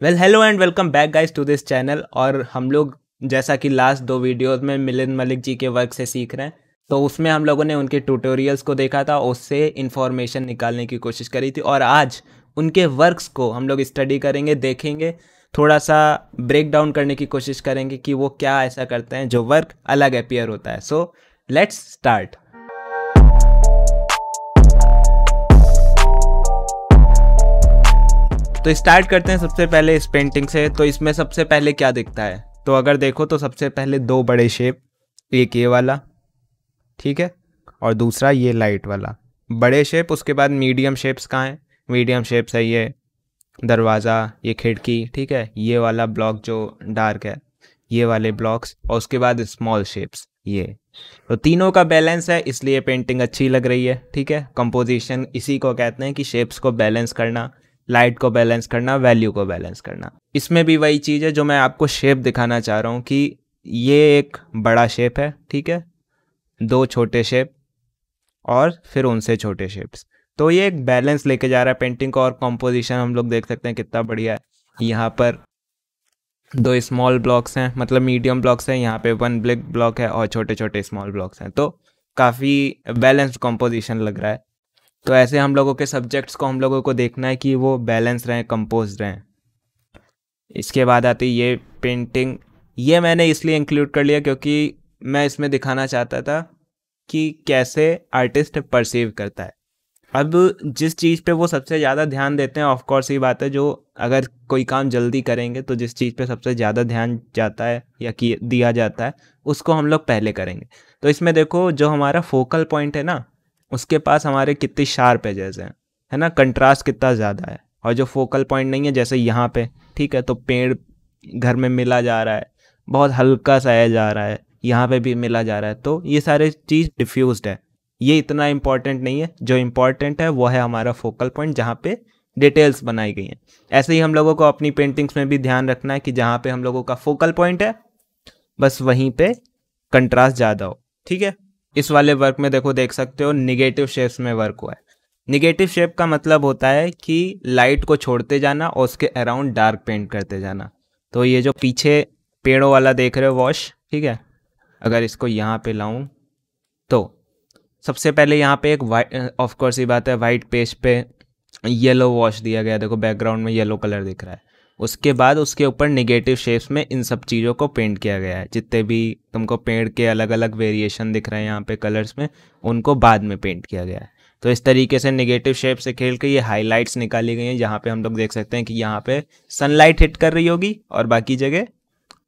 Well hello and welcome back guys to this channel. और हम लोग जैसा कि लास्ट दो वीडियोस में मिलिंद मलिक जी के वर्क से सीख रहे हैं, तो उसमें हम लोगों ने उनके ट्यूटोरियल्स को देखा था, उससे इंफॉर्मेशन निकालने की कोशिश करी थी। और आज उनके वर्क्स को हम लोग स्टडी करेंगे, देखेंगे, थोड़ा सा ब्रेक डाउन करने की कोशिश करेंगे कि वो क्या ऐसा करते हैं जो वर्क अलग अपीयर होता है। So let's start. तो स्टार्ट करते हैं सबसे पहले इस पेंटिंग से। तो इसमें सबसे पहले क्या दिखता है, तो अगर देखो तो सबसे पहले दो बड़े शेप, एक ये वाला, ठीक है, और दूसरा ये लाइट वाला बड़े शेप। उसके बाद मीडियम शेप्स कहाँ हैं? मीडियम शेप्स है ये दरवाज़ा, ये खिड़की, ठीक है, ये वाला ब्लॉक जो डार्क है, ये वाले ब्लॉक्स, और उसके बाद स्मॉल शेप्स ये। तो तीनों का बैलेंस है, इसलिए पेंटिंग अच्छी लग रही है, ठीक है। कंपोजिशन इसी को कहते हैं कि शेप्स को बैलेंस करना, लाइट को बैलेंस करना, वैल्यू को बैलेंस करना। इसमें भी वही चीज़ है जो मैं आपको शेप दिखाना चाह रहा हूँ कि ये एक बड़ा शेप है, ठीक है, दो छोटे शेप और फिर उनसे छोटे शेप्स। तो ये एक बैलेंस लेके जा रहा है पेंटिंग को। और कंपोजिशन हम लोग देख सकते हैं कितना बढ़िया है। यहाँ पर दो स्मॉल ब्लॉक्स हैं, मतलब मीडियम ब्लॉक्स हैं, यहाँ पे वन बिग ब्लॉक है और छोटे छोटे स्मॉल ब्लॉक्स हैं। तो काफ़ी बैलेंस्ड कंपोजिशन लग रहा है। तो ऐसे हम लोगों के सब्जेक्ट्स को हम लोगों को देखना है कि वो बैलेंस रहें, कंपोज रहें। इसके बाद आती ये पेंटिंग। ये मैंने इसलिए इंक्लूड कर लिया क्योंकि मैं इसमें दिखाना चाहता था कि कैसे आर्टिस्ट परसीव करता है। अब जिस चीज़ पे वो सबसे ज़्यादा ध्यान देते हैं, ऑफ कोर्स ये बात है, जो अगर कोई काम जल्दी करेंगे तो जिस चीज़ पे सबसे ज़्यादा ध्यान जाता है या कि दिया जाता है उसको हम लोग पहले करेंगे। तो इसमें देखो जो हमारा फोकल पॉइंट है ना, उसके पास हमारे कितनी शार्प एजेस हैं, है ना, कंट्रास्ट कितना ज़्यादा है। और जो फोकल पॉइंट नहीं है, जैसे यहाँ पे, ठीक है, तो पेड़ घर में मिला जा रहा है, बहुत हल्का सा एज आ रहा है, यहाँ पे भी मिला जा रहा है, तो ये सारे चीज़ डिफ्यूज्ड है। ये इतना इम्पॉर्टेंट नहीं है, जो इम्पॉर्टेंट है वो है हमारा फोकल पॉइंट, जहाँ पे डिटेल्स बनाई गई हैं। ऐसे ही हम लोगों को अपनी पेंटिंग्स में भी ध्यान रखना है कि जहाँ पे हम लोगों का फोकल पॉइंट है बस वहीं पे कंट्रास्ट ज़्यादा हो, ठीक है। इस वाले वर्क में देखो, देख सकते हो निगेटिव शेप्स में वर्क हुआ है। निगेटिव शेप का मतलब होता है कि लाइट को छोड़ते जाना और उसके अराउंड डार्क पेंट करते जाना। तो ये जो पीछे पेड़ों वाला देख रहे हो वॉश, ठीक है, अगर इसको यहाँ पे लाऊं तो सबसे पहले यहाँ पे एक वाइट, ऑफ कोर्स ये बात है, वाइट पेज पे येलो वॉश दिया गया, देखो बैकग्राउंड में येलो कलर दिख रहा है। उसके बाद उसके ऊपर नेगेटिव शेप्स में इन सब चीज़ों को पेंट किया गया है। जितने भी तुमको पेड़ के अलग अलग वेरिएशन दिख रहे हैं यहाँ पे कलर्स में, उनको बाद में पेंट किया गया है। तो इस तरीके से नेगेटिव शेप से खेल के ये हाईलाइट्स निकाली गई हैं, जहाँ पे हम लोग देख सकते हैं कि यहाँ पे सनलाइट हिट कर रही होगी और बाकी जगह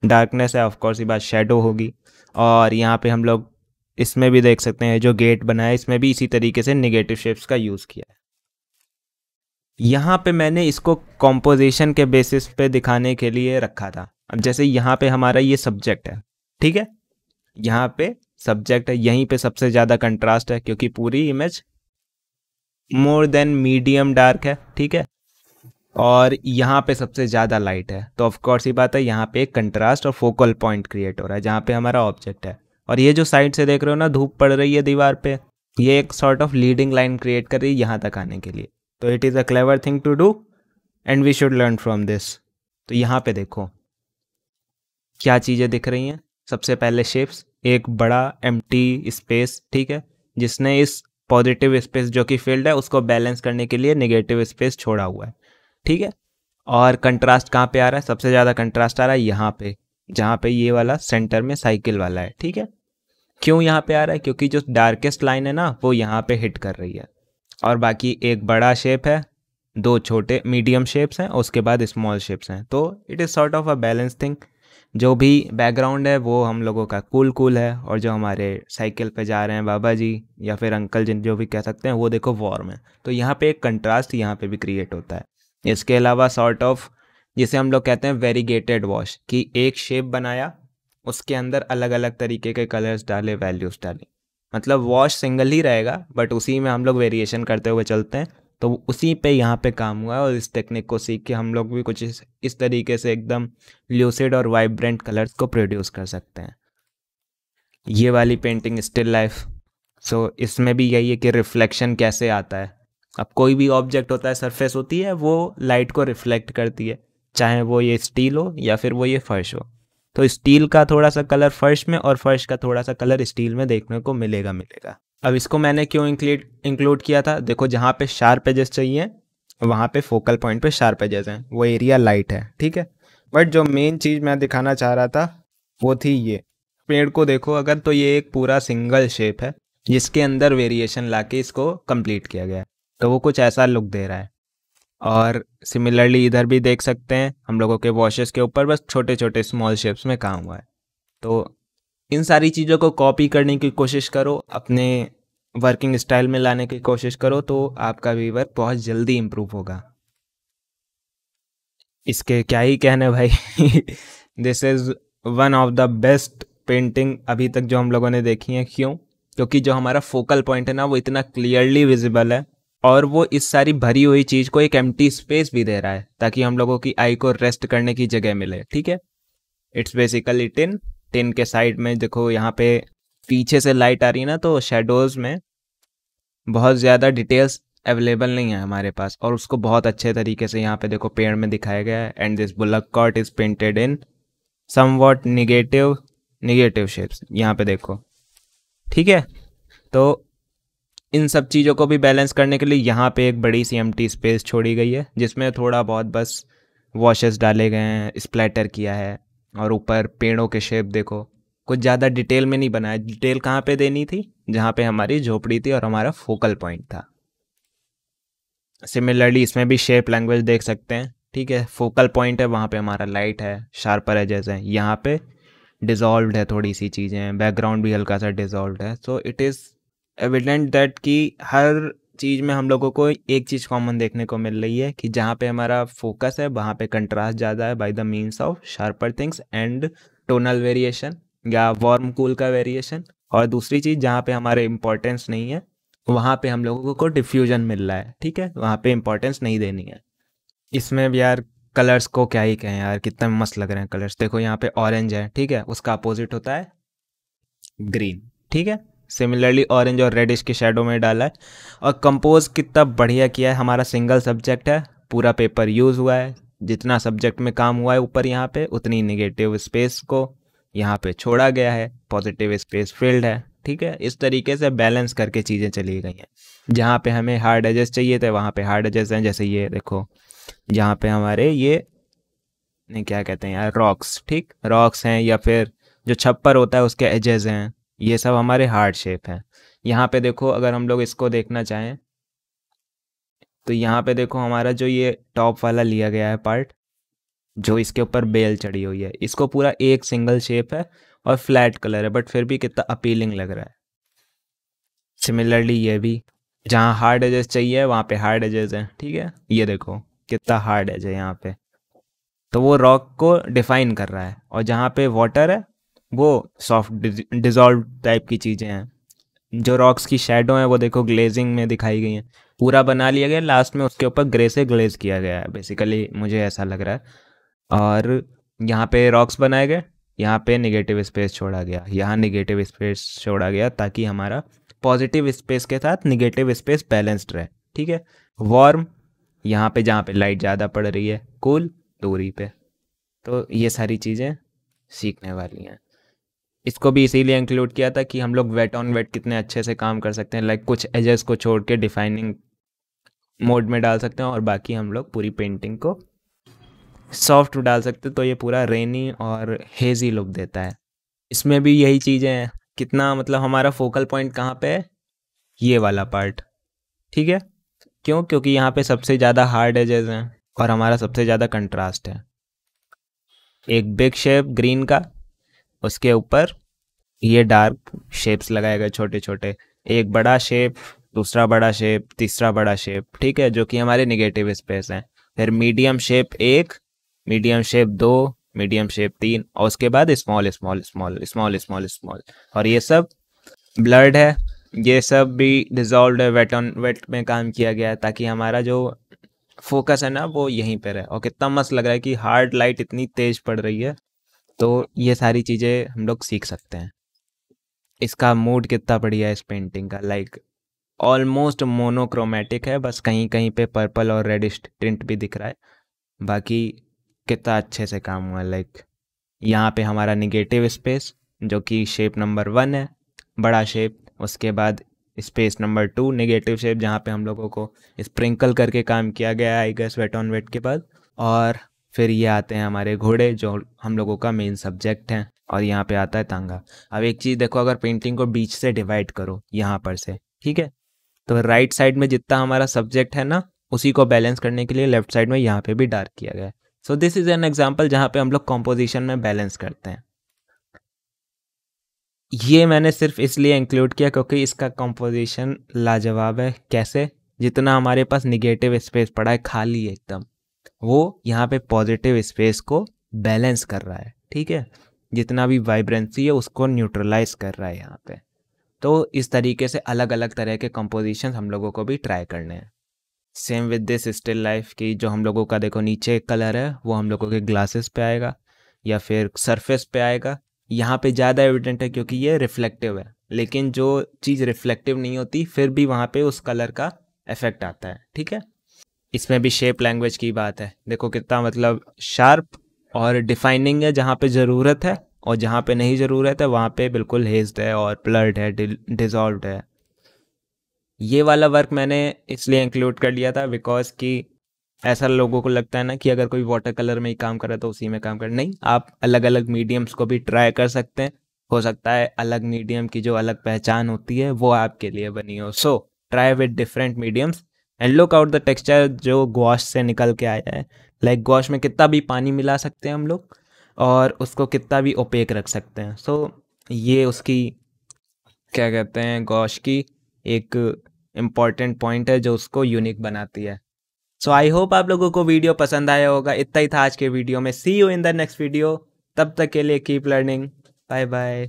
डार्कनेस है, ऑफकोर्स ये बात शेडो होगी। और यहाँ पे हम लोग इसमें भी देख सकते हैं जो गेट बनाया है, इसमें भी इसी तरीके से नेगेटिव शेप्स का यूज़ किया है। यहाँ पे मैंने इसको कॉम्पोजिशन के बेसिस पे दिखाने के लिए रखा था। अब जैसे यहाँ पे हमारा ये सब्जेक्ट है, ठीक है, यहाँ पे सब्जेक्ट है, यहीं पे सबसे ज़्यादा कंट्रास्ट है क्योंकि पूरी image more than medium dark है, ठीक है, और यहाँ पे सबसे ज़्यादा लाइट है। तो ऑफ कोर्स ये बात है, यहाँ पे एक कंट्रास्ट और फोकल पॉइंट क्रिएट हो रहा है जहाँ पे हमारा ऑब्जेक्ट है। और ये जो साइड से देख रहे हो ना, धूप पड़ रही है दीवार पे, ये एक sort of leading line create कर रही है यहाँ तक आने के लिए। तो it is a clever thing to do and we should learn from this. तो यहाँ पे देखो क्या चीज़ें दिख रही हैं। सबसे पहले शेप्स, एक बड़ा एम्प्टी स्पेस, ठीक है, जिसने इस पॉजिटिव स्पेस जो कि फील्ड है उसको बैलेंस करने के लिए नेगेटिव स्पेस छोड़ा हुआ है, ठीक है। और कंट्रास्ट कहाँ पे आ रहा है? सबसे ज़्यादा कंट्रास्ट आ रहा है यहाँ पे, जहाँ पे ये वाला सेंटर में साइकिल वाला है, ठीक है। क्यों यहाँ पे आ रहा है? क्योंकि जो डार्केस्ट लाइन है ना वो यहाँ पे हिट कर रही है। और बाकी एक बड़ा शेप है, दो छोटे मीडियम शेप्स हैं और उसके बाद स्मॉल शेप्स हैं। तो it is sort of a balance thing. जो भी बैकग्राउंड है वो हम लोगों का कूल है, और जो हमारे साइकिल पे जा रहे हैं बाबा जी या फिर अंकल जिन जो भी कह सकते हैं, वो देखो वॉर्म है। तो यहाँ पे एक कंट्रास्ट यहाँ पे भी क्रिएट होता है। इसके अलावा सॉर्ट ऑफ जिसे हम लोग कहते हैं वेरीगेटेड वॉश, कि एक शेप बनाया, उसके अंदर अलग अलग तरीके के कलर्स डाले, वैल्यूज़ डाले, मतलब वॉश सिंगल ही रहेगा बट उसी में हम लोग वेरिएशन करते हुए चलते हैं। तो उसी पे यहाँ पे काम हुआ है और इस टेक्निक को सीख के हम लोग भी कुछ इस तरीके से एकदम ल्यूसिड और वाइब्रेंट कलर्स को प्रोड्यूस कर सकते हैं। ये वाली पेंटिंग स्टिल लाइफ, सो इसमें भी यही है कि रिफ्लेक्शन कैसे आता है। अब कोई भी ऑब्जेक्ट होता है, सरफेस होती है, वो लाइट को रिफ्लेक्ट करती है, चाहे वो ये स्टील हो या फिर वो ये फर्श हो। तो स्टील का थोड़ा सा कलर फर्श में और फर्श का थोड़ा सा कलर स्टील में देखने को मिलेगा। अब इसको मैंने क्यों इंक्लूड किया था, देखो जहाँ पे शार्प एजेस चाहिए वहाँ पे फोकल पॉइंट पे शार्प एजेस हैं, वो एरिया लाइट है, ठीक है। बट जो मेन चीज़ मैं दिखाना चाह रहा था वो थी ये पेड़ को देखो अगर, तो ये एक पूरा सिंगल शेप है जिसके अंदर वेरिएशन लाके इसको कंप्लीट किया गया है, तो वो कुछ ऐसा लुक दे रहा है। और सिमिलरली इधर भी देख सकते हैं हम लोगों के वॉशेस के ऊपर बस छोटे छोटे स्मॉल शेप्स में काम हुआ है। तो इन सारी चीज़ों को कॉपी करने की कोशिश करो, अपने वर्किंग स्टाइल में लाने की कोशिश करो, तो आपका भी वर्क बहुत जल्दी इम्प्रूव होगा। इसके क्या ही कहने भाई। This is one of the best painting अभी तक जो हम लोगों ने देखी है। क्यों? क्योंकि जो हमारा फोकल पॉइंट है ना वो इतना क्लियरली विजिबल है, और वो इस सारी भरी हुई चीज़ को एक एम्प्टी स्पेस भी दे रहा है ताकि हम लोगों की आई को रेस्ट करने की जगह मिले, ठीक है। It's basically tin. टिन के साइड में देखो यहाँ पे पीछे से लाइट आ रही है ना, तो शेडोज़ में बहुत ज़्यादा डिटेल्स अवेलेबल नहीं है हमारे पास, और उसको बहुत अच्छे तरीके से यहाँ पे देखो पेड़ में दिखाया गया है। And this bullock cart is painted in somewhat negative shapes, यहाँ पे देखो, ठीक है। तो इन सब चीज़ों को भी बैलेंस करने के लिए यहाँ पे एक बड़ी सी एम्प्टी स्पेस छोड़ी गई है जिसमें थोड़ा बहुत बस वॉशेस डाले गए हैं, स्प्लैटर किया है। और ऊपर पेड़ों के शेप देखो, कुछ ज़्यादा डिटेल में नहीं बनाया। डिटेल कहाँ पे देनी थी? जहाँ पे हमारी झोपड़ी थी और हमारा फोकल पॉइंट था। सिमिलरली इसमें भी शेप लैंग्वेज देख सकते हैं, ठीक है। फोकल पॉइंट है, वहाँ पे हमारा लाइट है, शार्पर एजेस हैं, यहाँ पे डिजॉल्व्ड है थोड़ी सी चीज़ें, बैकग्राउंड भी हल्का सा डिजॉल्व्ड है। So it is evident that कि हर चीज़ में हम लोगों को एक चीज़ कॉमन देखने को मिल रही है कि जहाँ पे हमारा फोकस है वहाँ पे कंट्रास्ट ज़्यादा है by the means of sharper things and tonal variation या वार्म कूल का वेरिएशन। और दूसरी चीज़ जहाँ पे हमारे इम्पोर्टेंस नहीं है वहाँ पे हम लोगों को डिफ्यूजन मिल रहा है, ठीक है, वहाँ पे इम्पोर्टेंस नहीं देनी है। इसमें भी यार कलर्स को क्या ही कहें यार, कितने मस्त लग रहे हैं कलर्स। देखो यहाँ पे ऑरेंज है, ठीक है, उसका अपोजिट होता है ग्रीन, ठीक है। सिमिलरली ऑरेंज और रेडिश के शेडो में डाला है। और कंपोज कितना बढ़िया किया है, हमारा सिंगल सब्जेक्ट है, पूरा पेपर यूज़ हुआ है, जितना सब्जेक्ट में काम हुआ है ऊपर यहाँ पे उतनी निगेटिव स्पेस को यहाँ पे छोड़ा गया है, पॉजिटिव स्पेस फिल्ड है, ठीक है। इस तरीके से बैलेंस करके चीज़ें चली गई हैं। जहाँ पे हमें हार्ड एजेस चाहिए थे वहाँ पे हार्ड एजेस हैं, जैसे ये देखो जहाँ पे हमारे ये नहीं क्या कहते हैं यार, रॉक्स, ठीक, रॉक्स हैं, या फिर जो छप्पर होता है उसके एजेस हैं, ये सब हमारे हार्ड शेप हैं। यहाँ पे देखो अगर हम लोग इसको देखना चाहें तो यहाँ पे देखो हमारा जो ये टॉप वाला लिया गया है पार्ट, जो इसके ऊपर बेल चढ़ी हुई है, इसको पूरा एक सिंगल शेप है और फ्लैट कलर है, बट फिर भी कितना अपीलिंग लग रहा है। सिमिलरली ये भी जहाँ हार्ड एजेस चाहिए वहाँ पे हार्ड एजेस हैं, ठीक है। ये देखो कितना हार्ड एज है यहाँ पे, तो वो रॉक को डिफाइन कर रहा है। और जहाँ पे वाटर है वो सॉफ्ट डिजॉल्व टाइप की चीज़ें हैं। जो रॉक्स की शेडो है वो देखो ग्लेजिंग में दिखाई गई हैं, पूरा बना लिया गया, लास्ट में उसके ऊपर ग्रे से ग्लेज किया गया है बेसिकली, मुझे ऐसा लग रहा है। और यहाँ पे रॉक्स बनाए गए, यहाँ पे निगेटिव स्पेस छोड़ा गया, यहाँ निगेटिव स्पेस छोड़ा गया ताकि हमारा पॉजिटिव स्पेस के साथ निगेटिव स्पेस बैलेंस्ड रहे, ठीक है। वार्म यहाँ पे जहाँ पे लाइट ज़्यादा पड़ रही है, कूल दूरी पे। तो ये सारी चीज़ें सीखने वाली हैं। इसको भी इसीलिए इंक्लूड किया था कि हम लोग वेट ऑन वेट कितने अच्छे से काम कर सकते हैं, लाइक कुछ एजेस को छोड़ के डिफाइनिंग मोड में डाल सकते हैं और बाकी हम लोग पूरी पेंटिंग को सॉफ्ट डाल सकते हैं, तो ये पूरा रेनी और हेजी लुक देता है। इसमें भी यही चीज़ें हैं, कितना मतलब हमारा फोकल पॉइंट कहाँ पे है, ये वाला पार्ट, ठीक है। क्यों? क्योंकि यहाँ पे सबसे ज़्यादा हार्ड एजेस हैं और हमारा सबसे ज़्यादा कंट्रास्ट है। एक बिग शेप ग्रीन का, उसके ऊपर ये डार्क शेप्स लगाए गए छोटे छोटे, एक बड़ा शेप, दूसरा बड़ा शेप, तीसरा बड़ा शेप, ठीक है, जो कि हमारे निगेटिव स्पेस हैं। फिर मीडियम शेप एक, मीडियम शेप दो, मीडियम शेप तीन, और उसके बाद small small small small small small. और ये सब ब्लर्ड है, ये सब भी डिजॉल्व है, वेट ऑन वेट में काम किया गया है ताकि हमारा जो फोकस है ना वो यहीं पर है। और कितना मस्त लग रहा है कि हार्ड लाइट इतनी तेज पड़ रही है, तो ये सारी चीज़ें हम लोग सीख सकते हैं। इसका मूड कितना बढ़िया है इस पेंटिंग का, लाइक ऑलमोस्ट मोनोक्रोमेटिक है, बस कहीं कहीं पे पर्पल और रेडिश टिंट भी दिख रहा है। बाकी कितना अच्छे से काम हुआ। लाइक यहाँ पे हमारा निगेटिव स्पेस जो कि शेप नंबर 1 है, बड़ा शेप। उसके बाद स्पेस नंबर 2 नेगेटिव शेप जहाँ पे हम लोगों को स्प्रिंकल करके काम किया गया है I guess wet on wet के बाद। और फिर ये आते हैं हमारे घोड़े जो हम लोगों का मेन सब्जेक्ट है, और यहाँ पे आता है तांगा। अब एक चीज़ देखो, अगर पेंटिंग को बीच से डिवाइड करो यहाँ पर से, ठीक है, तो राइट साइड में जितना हमारा सब्जेक्ट है ना, उसी को बैलेंस करने के लिए लेफ्ट साइड में यहाँ पे भी डार्क किया गया है। So this is an example जहाँ पे हम लोग कॉम्पोजिशन में बैलेंस करते हैं। ये मैंने सिर्फ इसलिए इंक्लूड किया क्योंकि इसका कॉम्पोजिशन लाजवाब है। कैसे? जितना हमारे पास निगेटिव स्पेस पड़ा है खाली एकदम, वो यहाँ पे पॉजिटिव स्पेस को बैलेंस कर रहा है, ठीक है, जितना भी वाइब्रेंसी है उसको न्यूट्रलाइज कर रहा है यहाँ पे। तो इस तरीके से अलग अलग तरह के कंपोजिशन हम लोगों को भी ट्राई करने हैं। Same with this still life की जो हम लोगों का देखो नीचे कलर है वो हम लोगों के ग्लासेस पे आएगा या फिर सरफेस पे आएगा। यहाँ पे ज़्यादा एविडेंट है क्योंकि ये रिफ्लेक्टिव है, लेकिन जो चीज़ रिफ्लेक्टिव नहीं होती फिर भी वहाँ पे उस कलर का इफेक्ट आता है, ठीक है। इसमें भी शेप लैंग्वेज की बात है, देखो कितना मतलब शार्प और डिफाइनिंग है जहाँ पे ज़रूरत है, और जहाँ पे नहीं ज़रूरत है वहाँ पे बिल्कुल हेज्ड है और ब्लर्ड है, डिजॉल्व है। ये वाला वर्क मैंने इसलिए इंक्लूड कर लिया था बिकॉज कि ऐसा लोगों को लगता है ना कि अगर कोई वाटर कलर में ही काम करे तो उसी में काम करे। नहीं, आप अलग अलग मीडियम्स को भी ट्राई कर सकते हैं। हो सकता है अलग मीडियम की जो अलग पहचान होती है वो आपके लिए बनी हो। So try with different mediums and look out the texture जो गॉश से निकल के आया है। लाइक गॉश में कितना भी पानी मिला सकते हैं हम लोग और उसको कितना भी ओपेक रख सकते हैं। सो ये उसकी क्या कहते हैं, गॉश की एक इम्पॉर्टेंट पॉइंट है जो उसको यूनिक बनाती है। सो आई होप आप लोगों को वीडियो पसंद आया होगा। इतना ही था आज के वीडियो में। See you in the next video. तब तक के लिए कीप लर्निंग। Bye bye.